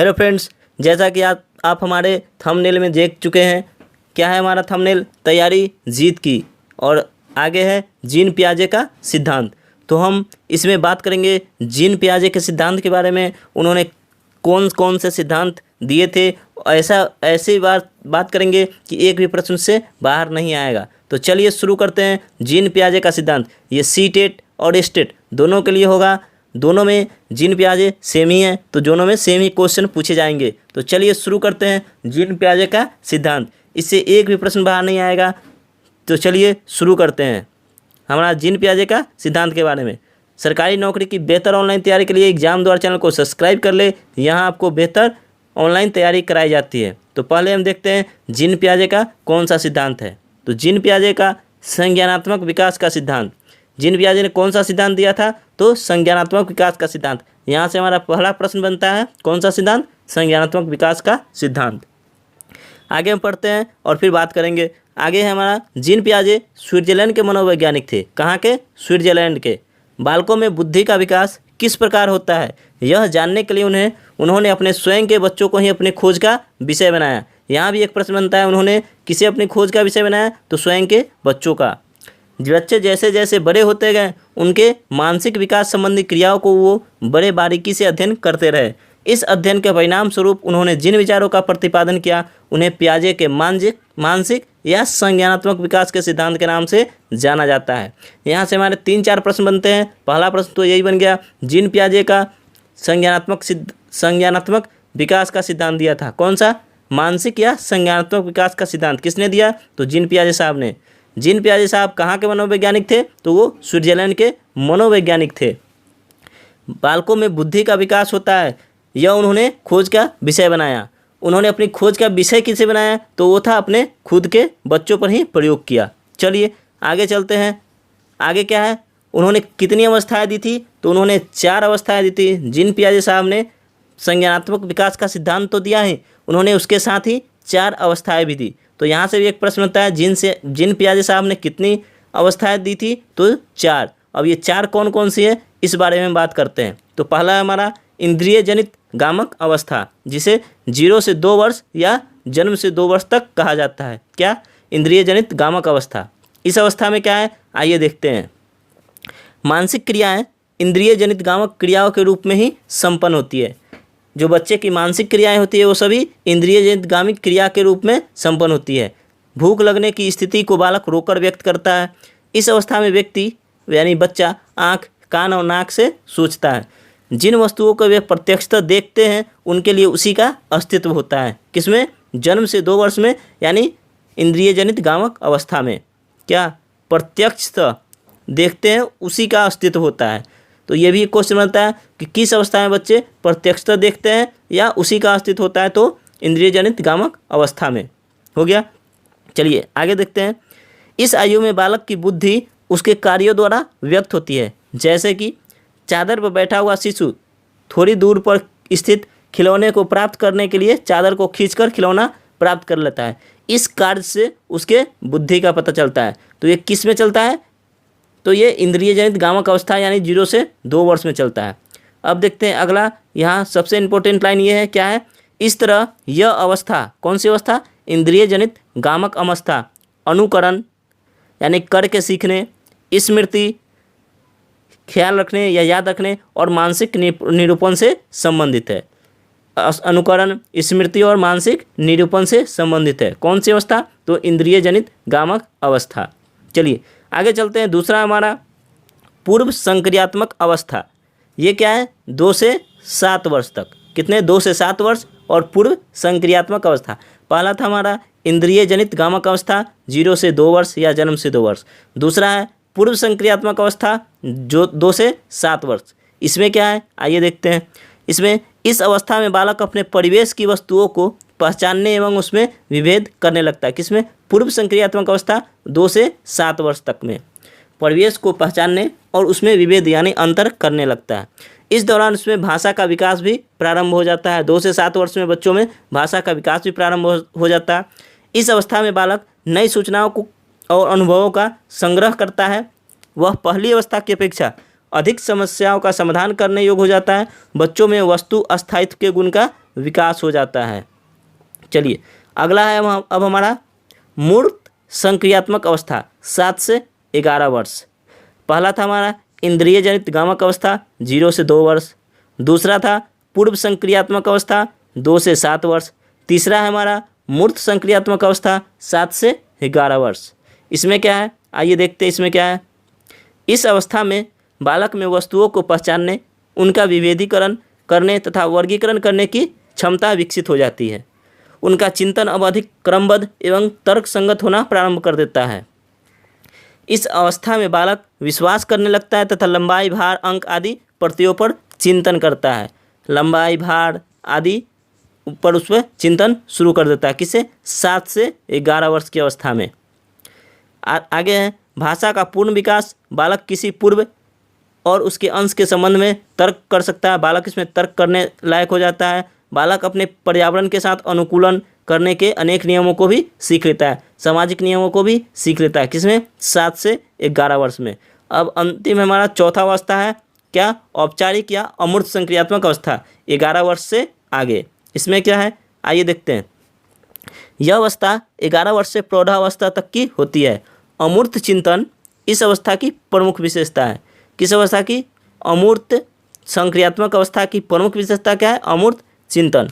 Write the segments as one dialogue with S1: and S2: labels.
S1: Hello friends, जैसा कि आप हमारे थंबनेल में देख चुके हैं, क्या है हमारा थंबनेल? तैयारी जीत की। और आगे है जीन पियाजे का सिद्धांत। तो हम इसमें बात करेंगे जीन पियाजे के सिद्धांत के बारे में। उन्होंने कौन कौन से सिद्धांत दिए थे, ऐसी बात करेंगे कि एक भी प्रश्न से बाहर नहीं आएगा। तो चलिए शुरू करते हैं। जीन पियाजे का सिद्धांत, ये सी टेट और स्टेट दोनों के लिए होगा। दोनों में जीन पियाजे सेम ही हैं, तो दोनों में सेम ही क्वेश्चन पूछे जाएंगे। तो चलिए शुरू करते हैं जीन पियाजे का सिद्धांत। इससे एक भी प्रश्न बाहर नहीं आएगा। तो चलिए शुरू करते हैं हमारा जीन पियाजे का सिद्धांत के बारे में। सरकारी नौकरी की बेहतर ऑनलाइन तैयारी के लिए एग्जाम द्वारा चैनल को सब्सक्राइब कर ले। यहाँ आपको बेहतर ऑनलाइन तैयारी कराई जाती है। तो पहले हम देखते हैं जीन पियाजे का कौन सा सिद्धांत है। तो जीन पियाजे का संज्ञानात्मक विकास का सिद्धांत। जीन पियाजे ने कौन सा सिद्धांत दिया था? तो संज्ञानात्मक विकास का सिद्धांत। यहाँ से हमारा पहला प्रश्न बनता है, कौन सा सिद्धांत? संज्ञानात्मक विकास का सिद्धांत। आगे हम पढ़ते हैं और फिर बात करेंगे। आगे है हमारा जीन पियाजे स्विट्जरलैंड के मनोवैज्ञानिक थे। कहाँ के? स्विट्जरलैंड के। बालकों में बुद्धि का विकास किस प्रकार होता है, यह जानने के लिए उन्होंने अपने स्वयं के बच्चों को ही अपनी खोज का विषय बनाया। यहाँ भी एक प्रश्न बनता है, उन्होंने किसे अपनी खोज का विषय बनाया? तो स्वयं के बच्चों का। बच्चे जैसे जैसे बड़े होते गए, उनके मानसिक विकास संबंधी क्रियाओं को वो बड़े बारीकी से अध्ययन करते रहे। इस अध्ययन के परिणाम स्वरूप उन्होंने जिन विचारों का प्रतिपादन किया, उन्हें पियाजे के मानसिक या संज्ञानात्मक विकास के सिद्धांत के नाम से जाना जाता है। यहाँ से हमारे 3-4 प्रश्न बनते हैं। पहला प्रश्न तो यही बन गया, जीन पियाजे का संज्ञानात्मक विकास का सिद्धांत दिया था। कौन सा? मानसिक या संज्ञानात्मक विकास का सिद्धांत किसने दिया? तो जीन पियाजे साहब ने। जीन पियाजे साहब कहाँ के मनोवैज्ञानिक थे? तो वो स्विट्जरलैंड के मनोवैज्ञानिक थे। बालकों में बुद्धि का विकास होता है, यह उन्होंने खोज का विषय बनाया। उन्होंने अपनी खोज का विषय किसे बनाया? तो वो था अपने खुद के बच्चों पर ही प्रयोग किया। चलिए आगे चलते हैं। आगे क्या है? उन्होंने कितनी अवस्थाएं दी थी? तो उन्होंने 4 अवस्थाएं दी थी। जीन पियाजे साहब ने संज्ञानात्मक विकास का सिद्धांत तो दिया है, उन्होंने उसके साथ ही 4 अवस्थाएं भी दी। तो यहाँ से भी एक प्रश्न होता है, जीन पियाजे साहब ने कितनी अवस्थाएं दी थी? तो 4। अब ये 4 कौन कौन सी है, इस बारे में बात करते हैं। तो पहला है हमारा इंद्रिय जनित गामक अवस्था, जिसे 0 से 2 वर्ष या जन्म से 2 वर्ष तक कहा जाता है। क्या? इंद्रिय जनित गामक अवस्था। इस अवस्था में क्या है, आइए देखते हैं। मानसिक क्रियाएं इंद्रिय जनित गामक क्रियाओं के रूप में ही संपन्न होती है। जो बच्चे की मानसिक क्रियाएं होती है वो सभी इंद्रिय जनित गामिक क्रिया के रूप में संपन्न होती है। भूख लगने की स्थिति को बालक रोकर व्यक्त करता है। इस अवस्था में व्यक्ति यानी बच्चा आँख, कान और नाक से सोचता है। जिन वस्तुओं को वे प्रत्यक्षतः देखते हैं, उनके लिए उसी का अस्तित्व होता है। किसमें? जन्म से 2 वर्ष में, यानी इंद्रिय जनित गामक अवस्था में। क्या? प्रत्यक्षतः देखते हैं, उसी का अस्तित्व होता है। तो ये भी क्वेश्चन बनता है कि किस अवस्था में बच्चे प्रत्यक्षतः देखते हैं या उसी का अस्तित्व होता है? तो इंद्रिय जनित गामक अवस्था में। हो गया। चलिए आगे देखते हैं। इस आयु में बालक की बुद्धि उसके कार्यों द्वारा व्यक्त होती है। जैसे कि चादर पर बैठा हुआ शिशु थोड़ी दूर पर स्थित खिलौने को प्राप्त करने के लिए चादर को खींचकर खिलौना प्राप्त कर लेता है। इस कार्य से उसके बुद्धि का पता चलता है। तो ये किस में चलता है? तो ये इंद्रिय जनित गामक अवस्था यानी 0 से 2 वर्ष में चलता है। अब देखते हैं अगला। यहाँ सबसे इंपॉर्टेंट लाइन ये है, क्या है? इस तरह यह अवस्था, कौन सी अवस्था? इंद्रिय जनित गामक अवस्था अनुकरण यानी करके सीखने, स्मृति ख्याल रखने या याद रखने और मानसिक निरूपण से संबंधित है। अनुकरण, स्मृति और मानसिक निरूपण से संबंधित है। कौन सी अवस्था? तो इंद्रिय जनित गामक अवस्था। चलिए आगे चलते हैं। दूसरा हमारा पूर्व संक्रियात्मक अवस्था। ये क्या है? 2 से 7 वर्ष तक। कितने? 2 से 7 वर्ष। और पूर्व संक्रियात्मक अवस्था, पहला था हमारा इंद्रिय जनित गामक अवस्था 0 से 2 वर्ष या जन्म से 2 वर्ष। दूसरा है पूर्व संक्रियात्मक अवस्था जो 2 से 7 वर्ष। इसमें क्या है, आइए देखते हैं। इसमें इस अवस्था में बालक अपने परिवेश की वस्तुओं को पहचानने एवं उसमें विभेद करने लगता है। किसमें? पूर्व संक्रियात्मक अवस्था 2 से 7 वर्ष तक में परिवेश को पहचानने और उसमें विभेद यानी अंतर करने लगता है। इस दौरान उसमें भाषा का विकास भी प्रारंभ हो जाता है। 2 से 7 वर्ष में बच्चों में भाषा का विकास भी प्रारंभ हो जाता है। इस अवस्था में बालक नई सूचनाओं को और अनुभवों का संग्रह करता है। वह पहली अवस्था की अपेक्षा अधिक समस्याओं का समाधान करने योग्य हो जाता है। बच्चों में वस्तु अस्थायित्व के गुण का विकास हो जाता है। चलिए अगला है अब हमारा मूर्त संक्रियात्मक अवस्था 7 से 11 वर्ष। पहला था हमारा इंद्रिय जनित गामक अवस्था 0 से 2 वर्ष। दूसरा था पूर्व संक्रियात्मक अवस्था 2 से 7 वर्ष। तीसरा है हमारा मूर्त संक्रियात्मक अवस्था 7 से 11 वर्ष। इसमें क्या है, आइए देखते हैं इसमें क्या है। इस अवस्था में बालक में वस्तुओं को पहचानने, उनका विभेदीकरण करने तथा वर्गीकरण करने की क्षमता विकसित हो जाती है। उनका चिंतन अब अधिक क्रमबद्ध एवं तर्क संगत होना प्रारंभ कर देता है। इस अवस्था में बालक विश्वास करने लगता है तथा लंबाई, भार, अंक आदि प्रत्ययों पर चिंतन करता है। लंबाई, भार आदि पर उस पर चिंतन शुरू कर देता है। किसे? 7 से 11 वर्ष की अवस्था में। आगे है भाषा का पूर्ण विकास। बालक किसी पूर्व और उसके अंश के संबंध में तर्क कर सकता है। बालक इसमें तर्क करने लायक हो जाता है। बालक अपने पर्यावरण के साथ अनुकूलन करने के अनेक नियमों को भी सीख लेता है। सामाजिक नियमों को भी सीख लेता है। किसमें? 7 से 11 वर्ष में। अब अंतिम हमारा चौथा अवस्था है क्या? औपचारिक या अमूर्त संक्रियात्मक अवस्था 11 वर्ष से आगे। इसमें क्या है, आइए देखते हैं। यह अवस्था 11 वर्ष से प्रौढ़ावस्था तक की होती है। अमूर्त चिंतन इस अवस्था की प्रमुख विशेषता है। किस अवस्था की? अमूर्त संक्रियात्मक अवस्था की प्रमुख विशेषता क्या है? अमूर्त चिंतन।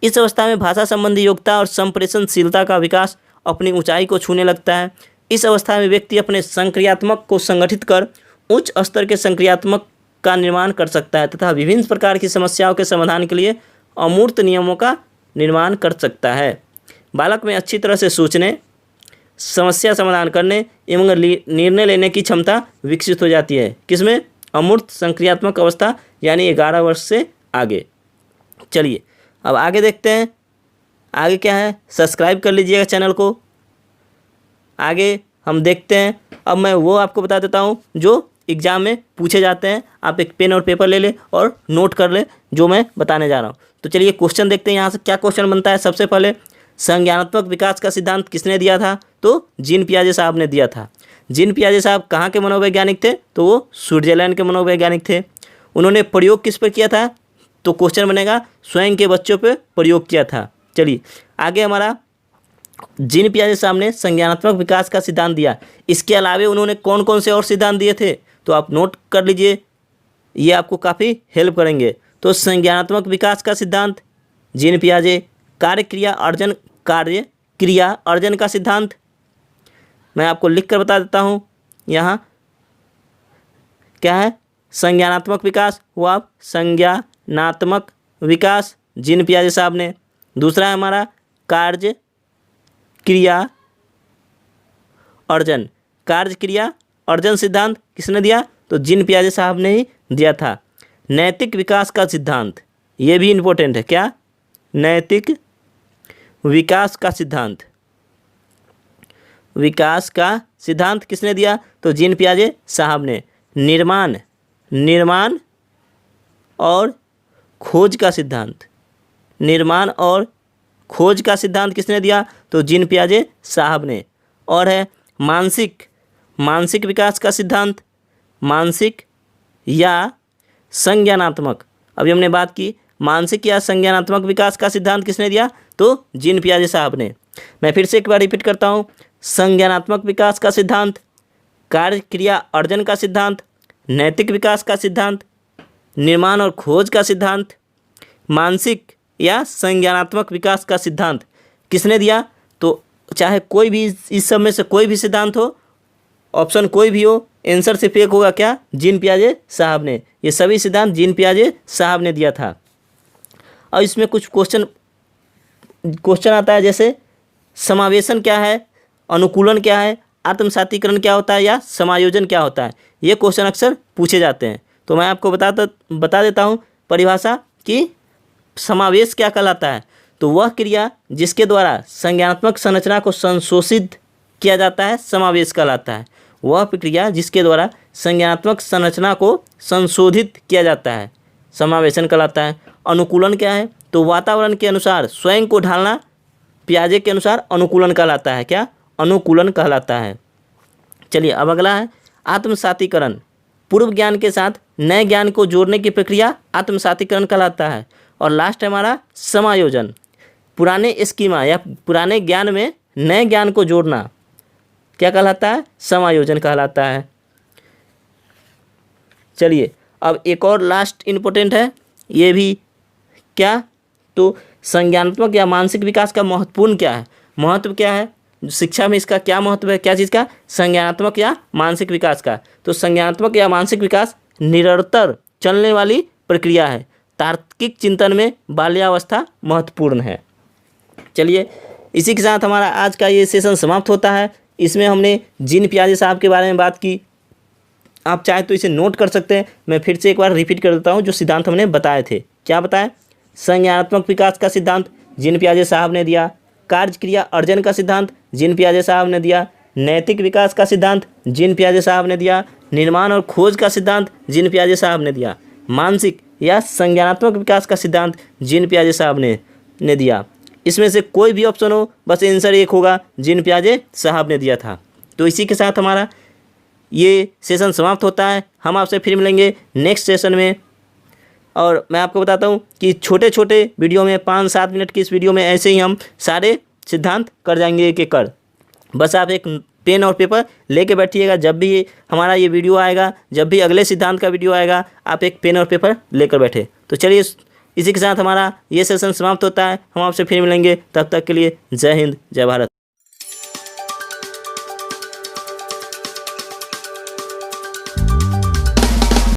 S1: इस अवस्था में भाषा संबंधी योग्यता और संप्रेषणशीलता का विकास अपनी ऊंचाई को छूने लगता है। इस अवस्था में व्यक्ति अपने संक्रियात्मक को संगठित कर उच्च स्तर के संक्रियात्मक का निर्माण कर सकता है तथा विभिन्न प्रकार की समस्याओं के समाधान के लिए अमूर्त नियमों का निर्माण कर सकता है। बालक में अच्छी तरह से सोचने, समस्या समाधान करने एवं निर्णय लेने की क्षमता विकसित हो जाती है। किसमें? अमूर्त संक्रियात्मक अवस्था यानी 11 वर्ष से आगे। चलिए अब आगे देखते हैं। आगे क्या है, सब्सक्राइब कर लीजिएगा चैनल को। आगे हम देखते हैं। अब मैं वो आपको बता देता हूँ जो एग्ज़ाम में पूछे जाते हैं। आप एक पेन और पेपर ले लें और नोट कर लें जो मैं बताने जा रहा हूँ। तो चलिए क्वेश्चन देखते हैं यहाँ से क्या क्वेश्चन बनता है। सबसे पहले संज्ञानात्मक विकास का सिद्धांत किसने दिया था? तो जीन पियाजे साहब ने दिया था। जीन पियाजे साहब कहाँ के मनोवैज्ञानिक थे? तो वो स्विट्जरलैंड के मनोवैज्ञानिक थे। उन्होंने प्रयोग किस पर किया था? तो क्वेश्चन बनेगा स्वयं के बच्चों पे प्रयोग किया था। चलिए आगे हमारा जीन पियाजे साहब ने संज्ञानात्मक विकास का सिद्धांत दिया। इसके अलावा उन्होंने कौन कौन से और सिद्धांत दिए थे? तो आप नोट कर लीजिए, ये आपको काफ़ी हेल्प करेंगे। तो संज्ञानात्मक विकास का सिद्धांत जीन पियाजे, कार्य क्रिया अर्जन का सिद्धांत मैं आपको लिख कर बता देता हूँ। यहाँ क्या है, संज्ञानात्मक विकास हुआ, संज्ञानात्मक विकास जीन पियाजे साहब ने। दूसरा है हमारा कार्य क्रिया अर्जन सिद्धांत किसने दिया? तो जीन पियाजे साहब ने ही दिया था। नैतिक विकास का सिद्धांत, ये भी इम्पोर्टेंट है। क्या? नैतिक विकास का सिद्धांत किसने दिया? तो जीन पियाजे साहब ने। निर्माण और खोज का सिद्धांत किसने दिया? तो जीन पियाजे साहब ने। और है मानसिक विकास का सिद्धांत, मानसिक या संज्ञानात्मक। अभी हमने बात की मानसिक या संज्ञानात्मक विकास का सिद्धांत किसने दिया? तो जीन पियाजे साहब ने। मैं फिर से एक बार रिपीट करता हूँ। संज्ञानात्मक विकास का सिद्धांत, कार्य क्रिया अर्जन का सिद्धांत, नैतिक विकास का सिद्धांत, निर्माण और खोज का सिद्धांत, मानसिक या संज्ञानात्मक विकास का सिद्धांत किसने दिया? तो चाहे कोई भी इस सब में से कोई भी सिद्धांत हो, ऑप्शन कोई भी हो, आंसर सिर्फ एक होगा। क्या? जीन पियाजे साहब ने। ये सभी सिद्धांत जीन पियाजे साहब ने दिया था। और इसमें कुछ क्वेश्चन आता है, जैसे समावेशन क्या है, अनुकूलन क्या है, आत्मसातीकरण क्या होता है या समायोजन क्या होता है। ये क्वेश्चन अक्सर पूछे जाते हैं। तो मैं आपको बता देता हूँ परिभाषा कि समावेश क्या कहलाता है। तो वह क्रिया जिसके द्वारा संज्ञानात्मक संरचना को संशोधित किया जाता है समावेश कहलाता है। वह प्रक्रिया जिसके द्वारा संज्ञानात्मक संरचना को संशोधित किया जाता है समावेशन कहलाता है। अनुकूलन क्या है? तो वातावरण के अनुसार स्वयं को ढालना पियाजे के अनुसार अनुकूलन कहलाता है। क्या? अनुकूलन कहलाता है। चलिए अब अगला है आत्मसातीकरण। पूर्व ज्ञान के साथ नए ज्ञान को जोड़ने की प्रक्रिया आत्मसातीकरण कहलाता है। और लास्ट है हमारा समायोजन, पुराने स्कीमा या पुराने ज्ञान में नए ज्ञान को जोड़ना क्या कहलाता है? समायोजन कहलाता है। चलिए अब एक और लास्ट इम्पोर्टेंट है, ये भी क्या, तो संज्ञानात्मक या मानसिक विकास का महत्वपूर्ण क्या है, महत्व क्या है शिक्षा में, इसका क्या महत्व है, क्या चीज़ का? संज्ञानात्मक या मानसिक विकास का। तो संज्ञानात्मक या मानसिक विकास निरंतर चलने वाली प्रक्रिया है। तार्किक चिंतन में बाल्यावस्था महत्वपूर्ण है। चलिए इसी के साथ हमारा आज का ये सेशन समाप्त होता है। इसमें हमने जीन पियाजे साहब के बारे में बात की। आप चाहे तो इसे नोट कर सकते हैं। मैं फिर से एक बार रिपीट कर देता हूँ जो सिद्धांत हमने बताए थे। क्या बताया? संज्ञानात्मक विकास का सिद्धांत जीन पियाजे साहब ने दिया। कार्य क्रिया अर्जन का सिद्धांत जीन पियाजे साहब ने दिया। नैतिक विकास का सिद्धांत जीन पियाजे साहब ने दिया। निर्माण और खोज का सिद्धांत जीन पियाजे साहब ने दिया। मानसिक या संज्ञानात्मक विकास का सिद्धांत जीन पियाजे साहब ने दिया। इसमें से कोई भी ऑप्शन हो, बस आंसर एक होगा, जीन पियाजे साहब ने दिया था। तो इसी के साथ हमारा ये सेशन समाप्त होता है। हम आपसे फिर मिलेंगे नेक्स्ट सेशन में। और मैं आपको बताता हूँ कि छोटे छोटे वीडियो में 5-7 मिनट की इस वीडियो में ऐसे ही हम सारे सिद्धांत कर जाएंगे एक एक कर। बस आप एक पेन और पेपर लेके बैठिएगा। जब भी हमारा ये वीडियो आएगा, जब भी अगले सिद्धांत का वीडियो आएगा, आप एक पेन और पेपर लेकर बैठे। तो चलिए इसी के साथ हमारा ये सेशन समाप्त होता है। हम आपसे फिर मिलेंगे, तब तक के लिए जय हिंद, जय भारत।